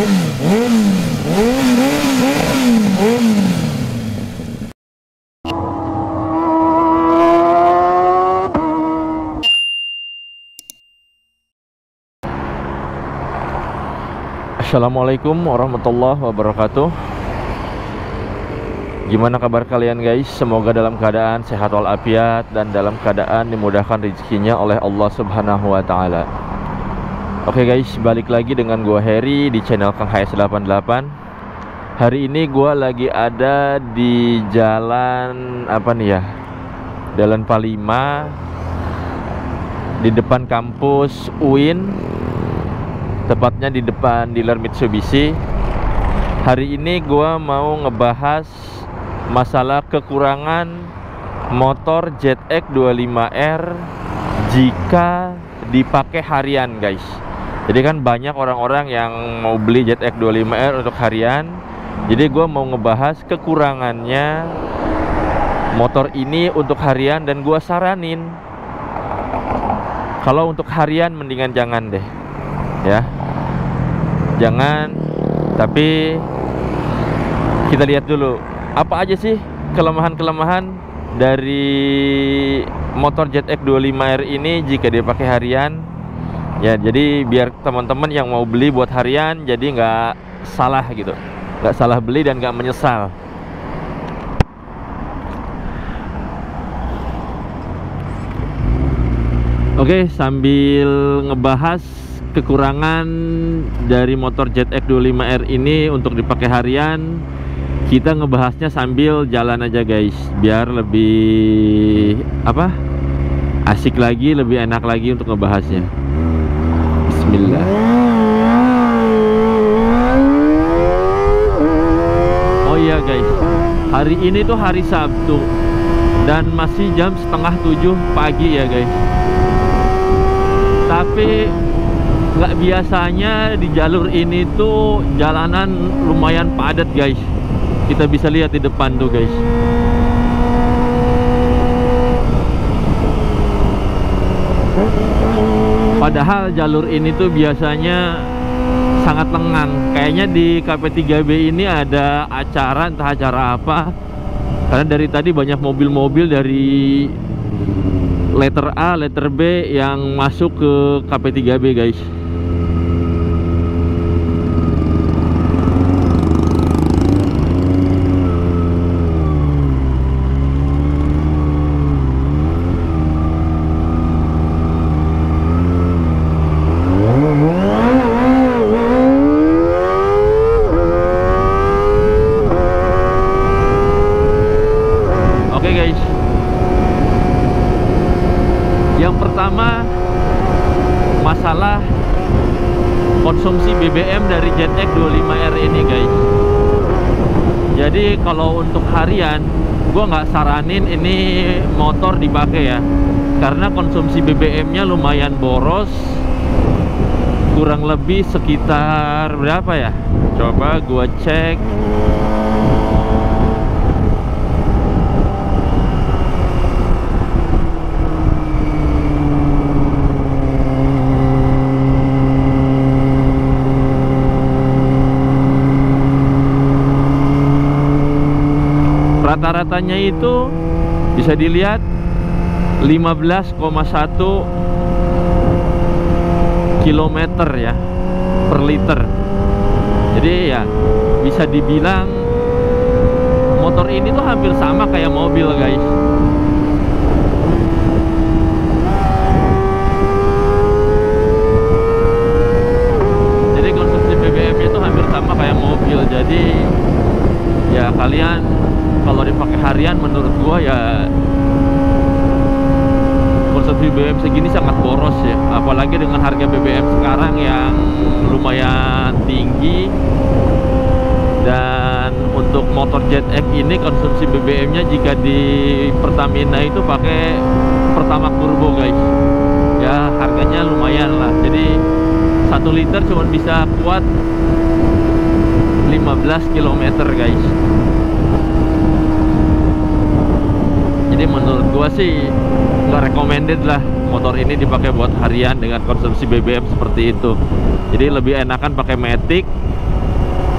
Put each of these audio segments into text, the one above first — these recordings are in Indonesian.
Assalamualaikum warahmatullahi wabarakatuh. Gimana kabar kalian guys? Semoga dalam keadaan sehat walafiat dan dalam keadaan dimudahkan rezekinya oleh Allah Subhanahu wa taala. Oke guys, balik lagi dengan gua Heri di channel Kang HS88. Hari ini gua lagi ada di jalan apa nih ya? Jalan Palima, di depan kampus UIN, tepatnya di depan dealer Mitsubishi. Hari ini gua mau ngebahas masalah kekurangan motor ZX25R jika dipakai harian guys. Jadi kan banyak orang-orang yang mau beli ZX25R untuk harian. Jadi gua mau ngebahas kekurangannya motor ini untuk harian, dan gua saranin kalau untuk harian mendingan jangan deh ya, jangan. Tapi kita lihat dulu apa aja sih kelemahan-kelemahan dari motor ZX25R ini jika dipakai harian ya. Jadi biar teman-teman yang mau beli buat harian jadi nggak salah gitu, nggak salah beli dan nggak menyesal. Oke, sambil ngebahas kekurangan dari motor ZX25R ini untuk dipakai harian, kita ngebahasnya sambil jalan aja guys, biar lebih asik lagi, lebih enak lagi untuk ngebahasnya. Bismillah. Oh iya guys, hari ini tuh hari Sabtu dan masih jam setengah 7 pagi ya guys. Tapi nggak biasanya di jalur ini tuh jalanan lumayan padat guys. Kita bisa lihat di depan tuh guys. Padahal jalur ini tuh biasanya sangat lengang. Kayaknya di KP3B ini ada acara, entah acara apa. Karena dari tadi banyak mobil-mobil dari letter A, letter B yang masuk ke KP3B guys. Oke guys, yang pertama masalah konsumsi BBM dari ZX25R ini guys. Jadi kalau untuk harian gua nggak saranin ini motor dipakai ya, karena konsumsi BBM-nya lumayan boros, kurang lebih sekitar berapa ya? Coba gua cek. Rata-ratanya itu bisa dilihat 15,1 km ya per liter. Jadi ya bisa dibilang motor ini tuh hampir sama kayak mobil guys. Jadi konsumsi BBM-nya itu hampir sama kayak mobil. Jadi ya kalian kalau dipakai harian menurut gua ya konsumsi BBM segini sangat boros ya, apalagi dengan harga BBM sekarang yang lumayan tinggi. Dan untuk motor ZX ini konsumsi BBM-nya jika di Pertamina itu pakai Pertamax Turbo guys, ya harganya lumayan lah. Jadi 1 liter cuma bisa kuat 15 km guys. Jadi menurut gua sih nggak recommended lah motor ini dipakai buat harian dengan konsumsi BBM seperti itu. Jadi lebih enakan pakai Matic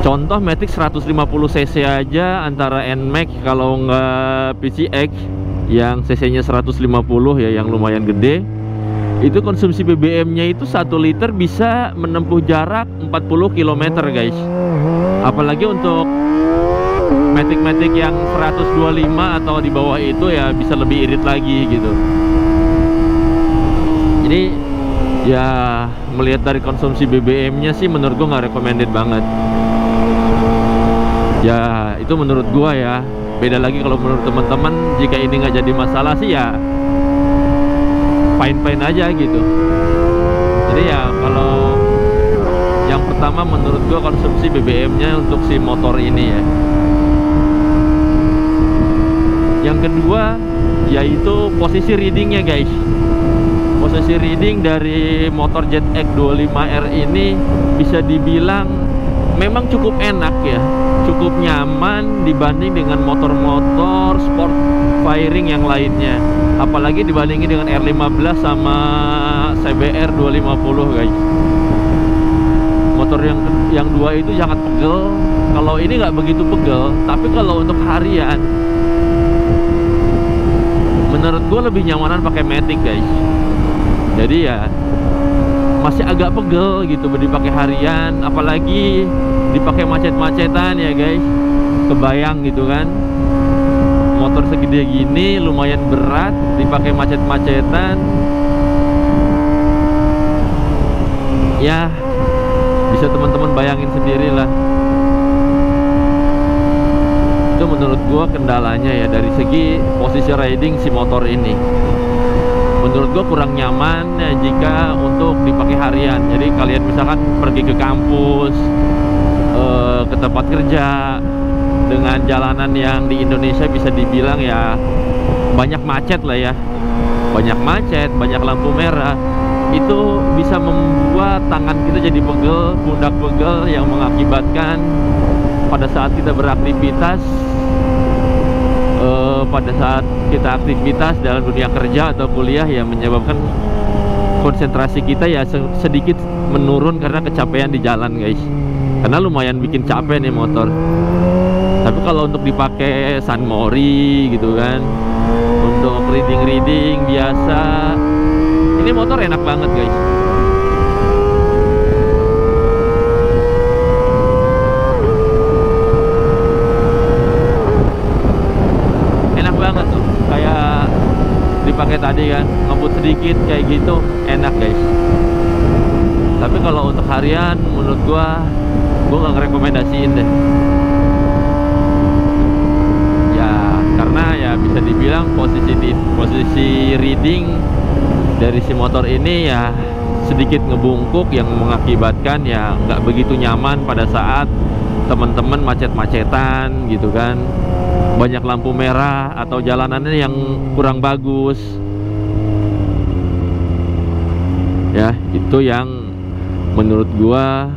Contoh Matic 150 cc aja antara NMAX kalau nggak PCX yang cc-nya 150 ya, yang lumayan gede, itu konsumsi BBM-nya itu 1 liter bisa menempuh jarak 40 km guys. Apalagi untuk Matic-Matic yang 125 atau di bawah itu ya bisa lebih irit lagi gitu. Jadi ya melihat dari konsumsi BBM-nya sih menurut gua nggak recommended banget. Ya itu menurut gua ya. Beda lagi kalau menurut teman-teman, jika ini nggak jadi masalah sih ya fine-fine aja gitu. Jadi ya kalau yang pertama menurut gua konsumsi BBM-nya untuk si motor ini ya. Yang kedua yaitu posisi readingnya guys. Posisi reading dari motor ZX 25R ini bisa dibilang memang cukup enak ya, cukup nyaman dibanding dengan motor-motor sport firing yang lainnya. Apalagi dibandingin dengan R15 sama CBR 250 guys. Motor yang dua itu sangat pegel. Kalau ini nggak begitu pegel, tapi kalau untuk harian menurut gue lebih nyamanan pakai Matic guys. Jadi ya masih agak pegel gitu dipakai harian, apalagi dipakai macet-macetan ya guys. Kebayang gitu kan, motor segede gini lumayan berat dipakai macet-macetan. Ya bisa teman-teman bayangin sendiri lah. Itu menurut gua kendalanya ya dari segi posisi riding si motor ini. Menurut gua kurang nyaman ya jika untuk dipakai harian. Jadi kalian misalkan pergi ke kampus, ke tempat kerja, dengan jalanan yang di Indonesia bisa dibilang ya banyak macet lah ya, banyak macet, banyak lampu merah. Itu bisa membuat tangan kita jadi pegel, pundak pegel, yang mengakibatkan pada saat kita beraktivitas, pada saat kita aktivitas dalam dunia kerja atau kuliah ya menyebabkan konsentrasi kita ya sedikit menurun karena kecapean di jalan guys. Karena lumayan bikin capek nih motor. Tapi kalau untuk dipakai San Mori gitu kan, untuk reading biasa, ini motor enak banget guys. Enak banget tuh, kayak dipakai tadi kan, ngebut sedikit kayak gitu, enak guys. Tapi kalau untuk harian menurut gua nggak ngerekomendasiin deh. Karena ya bisa dibilang posisi reading dari si motor ini ya sedikit ngebungkuk, yang mengakibatkan ya nggak begitu nyaman pada saat teman-teman macet-macetan gitu kan, banyak lampu merah atau jalanannya yang kurang bagus ya. Itu yang menurut gua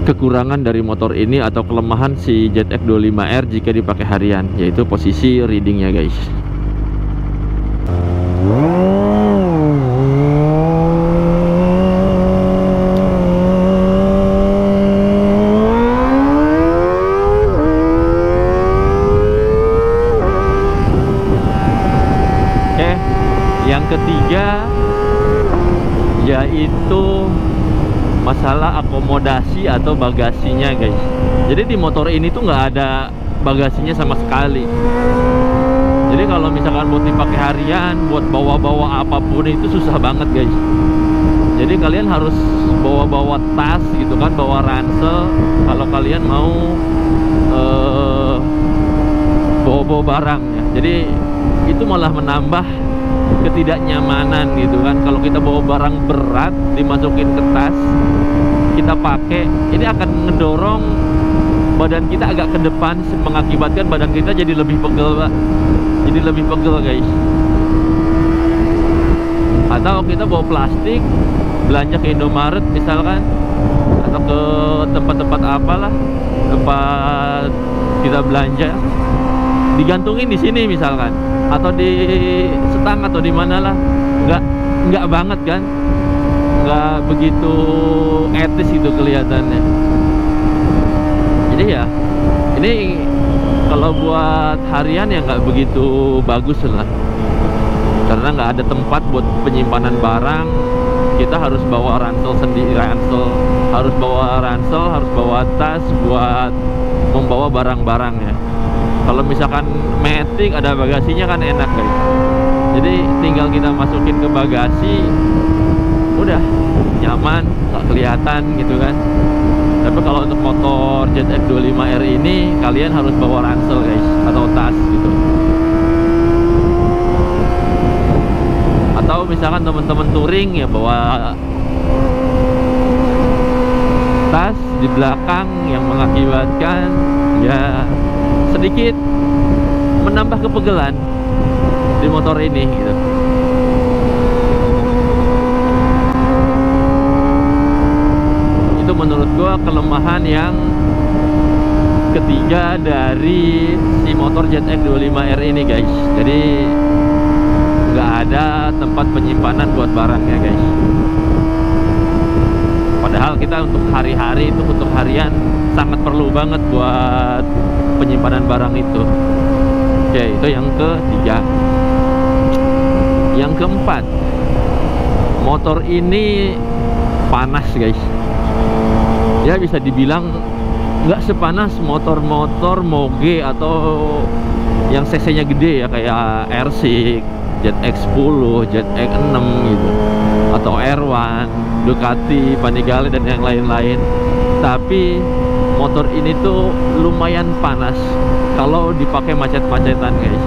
kekurangan dari motor ini atau kelemahan si ZX25R jika dipakai harian, yaitu posisi readingnya guys. Oke, yang ketiga yaitu masalah akomodasi atau bagasinya guys. Jadi di motor ini tuh nggak ada bagasinya sama sekali. Jadi kalau misalkan buat dipakai harian, buat bawa-bawa apapun itu susah banget guys. Jadi kalian harus bawa-bawa tas gitu kan, bawa ransel kalau kalian mau bawa-bawa barang ya. Jadi itu malah menambah ketidaknyamanan gitu kan. Kalau kita bawa barang berat dimasukin ke tas, kita pakai, ini akan ngedorong badan kita agak ke depan, mengakibatkan badan kita jadi lebih pegel Pak. Jadi lebih pegel guys. Atau kita bawa plastik, belanja ke Indomaret misalkan, atau ke tempat-tempat apalah, tempat kita belanja, digantungin di sini misalkan, atau di setang atau di mana lah, nggak banget kan, nggak begitu etis gitu kelihatannya. Jadi ya ini kalau buat harian ya nggak begitu bagus lah, karena nggak ada tempat buat penyimpanan barang. Kita harus bawa ransel sendiri, harus bawa tas buat membawa barang-barangnya. Kalau misalkan matic ada bagasinya kan enak guys, jadi tinggal kita masukin ke bagasi, udah nyaman, nggak kelihatan gitu kan. Tapi kalau untuk motor ZX25R ini kalian harus bawa ransel guys, atau tas gitu. Atau misalkan teman-teman touring ya bawa tas di belakang yang mengakibatkan ya sedikit menambah kepegelan di motor ini gitu. Itu menurut gua kelemahan yang ketiga dari si motor ZX25R ini guys. Jadi nggak ada tempat penyimpanan buat barangnya guys. Padahal kita untuk hari-hari itu, untuk harian sangat perlu banget buat penyimpanan barang itu. Oke, itu yang ketiga. Yang keempat, motor ini panas guys. Ya bisa dibilang nggak sepanas motor-motor moge atau yang cc-nya gede ya, kayak R6, ZX10, ZX6 gitu, atau R1, Ducati, Panigale dan yang lain-lain. Tapi motor ini tuh lumayan panas kalau dipakai macet-macetan guys.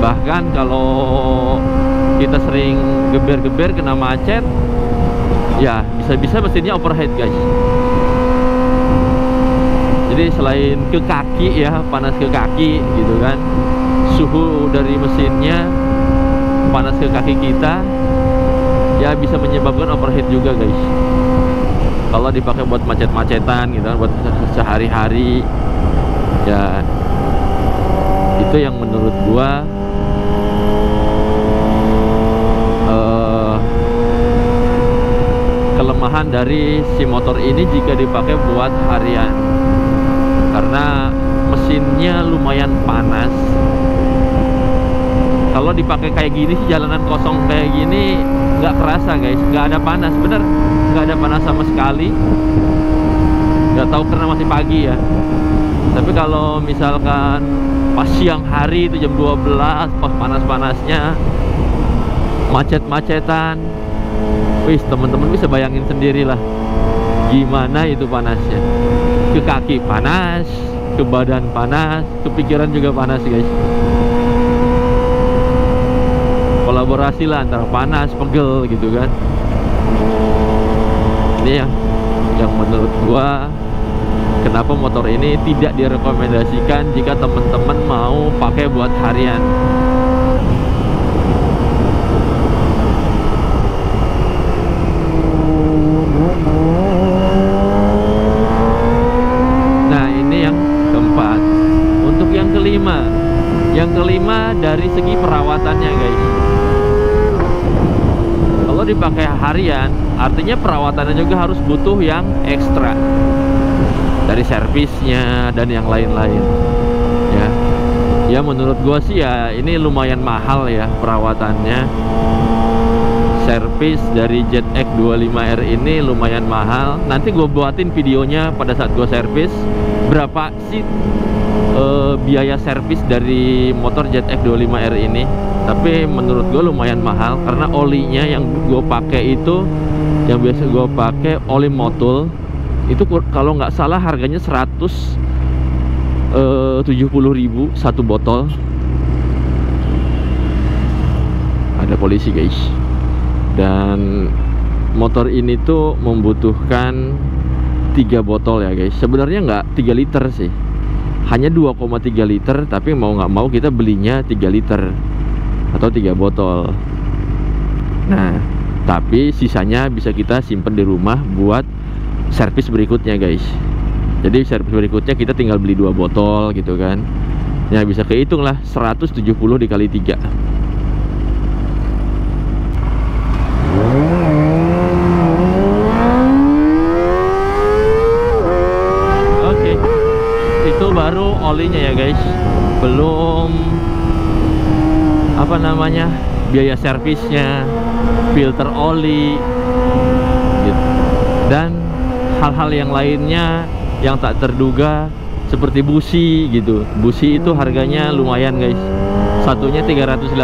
Bahkan kalau kita sering geber-geber kena macet, ya bisa-bisa mesinnya overheat guys. Jadi selain ke kaki ya, panas ke kaki gitu kan, suhu dari mesinnya panas ke kaki kita, ya bisa menyebabkan overheat juga guys. Kalau dipakai buat macet-macetan gitu kan, buat sehari-hari, ya itu yang menurut gua kelemahan dari si motor ini jika dipakai buat harian, karena mesinnya lumayan panas. Kalau dipakai kayak gini sih, jalanan kosong kayak gini nggak kerasa guys, nggak ada panas, bener nggak ada panas sama sekali. Nggak tahu karena masih pagi ya. Tapi kalau misalkan pas siang hari itu jam 12, pas panas-panasnya, macet-macetan, wis teman-teman bisa bayangin sendirilah gimana itu panasnya. Ke kaki panas, ke badan panas, ke pikiran juga panas guys. Kolaborasi lah antara panas, pegel gitu kan. Ini yang menurut gua kenapa motor ini tidak direkomendasikan jika teman-teman mau pakai buat harian. Nah ini yang keempat. Untuk yang kelima dari segi perawatannya guys. Kalau dipakai harian, artinya perawatannya juga harus butuh yang ekstra, dari servisnya dan yang lain-lain ya. Ya menurut gua sih ya ini lumayan mahal ya perawatannya. Servis dari ZX25R ini lumayan mahal. Nanti gue buatin videonya pada saat gue servis, berapa sih biaya servis dari motor ZX25R ini. Tapi menurut gue lumayan mahal, karena olinya yang gue pakai itu, yang biasa gue pakai oli Motul itu, kalau nggak salah harganya 170.000 satu botol. Ada polisi guys. Dan motor ini tuh membutuhkan 3 botol ya guys. Sebenarnya nggak 3 liter sih, hanya 2,3 liter. Tapi mau nggak mau kita belinya 3 liter atau 3 botol. Nah tapi sisanya bisa kita simpen di rumah buat servis berikutnya guys. Jadi servis berikutnya kita tinggal beli 2 botol gitu kan. Ya bisa kehitung lah 170 dikali 3. Oke, olinya ya guys, belum apa namanya, biaya servisnya, filter oli gitu. Dan hal-hal yang lainnya yang tak terduga seperti busi gitu. Busi itu harganya lumayan guys, satunya 385,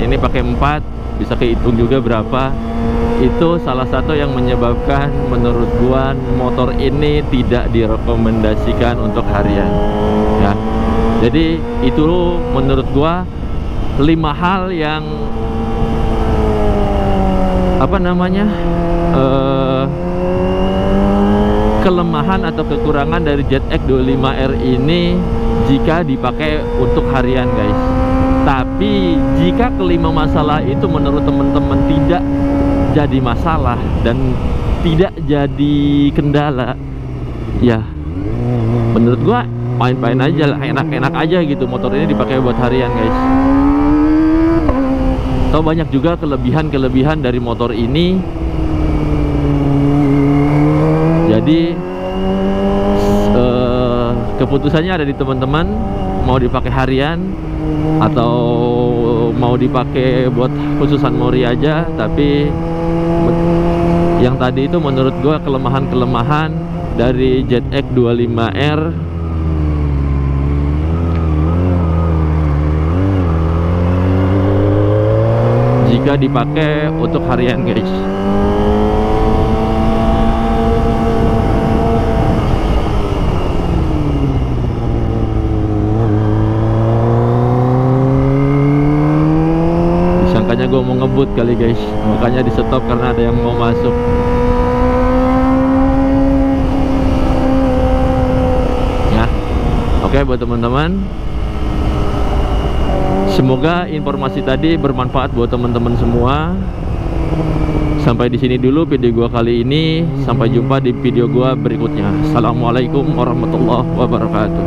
ini pakai 4, bisa kehitung juga berapa. Itu salah satu yang menyebabkan menurut gua motor ini tidak direkomendasikan untuk harian ya. Jadi itu menurut gua 5 hal yang apa namanya, kelemahan atau kekurangan dari ZX 25R ini jika dipakai untuk harian guys. Tapi jika kelima masalah itu menurut teman-teman tidak jadi masalah dan tidak jadi kendala, ya menurut gua main-main aja lah, enak-enak aja gitu motor ini dipakai buat harian guys. Atau banyak juga kelebihan-kelebihan dari motor ini. Jadi keputusannya ada di teman-teman, mau dipakai harian atau mau dipakai buat khususan Mori aja. Tapi yang tadi itu menurut gua kelemahan-kelemahan dari ZX 25R jika dipakai untuk harian guys. Disangkanya gue mau ngebut kali guys, makanya di stop karena ada yang mau masuk. Ya, oke buat teman-teman, semoga informasi tadi bermanfaat buat teman-teman semua. Sampai di sini dulu video gua kali ini. Sampai jumpa di video gua berikutnya. Assalamualaikum warahmatullahi wabarakatuh.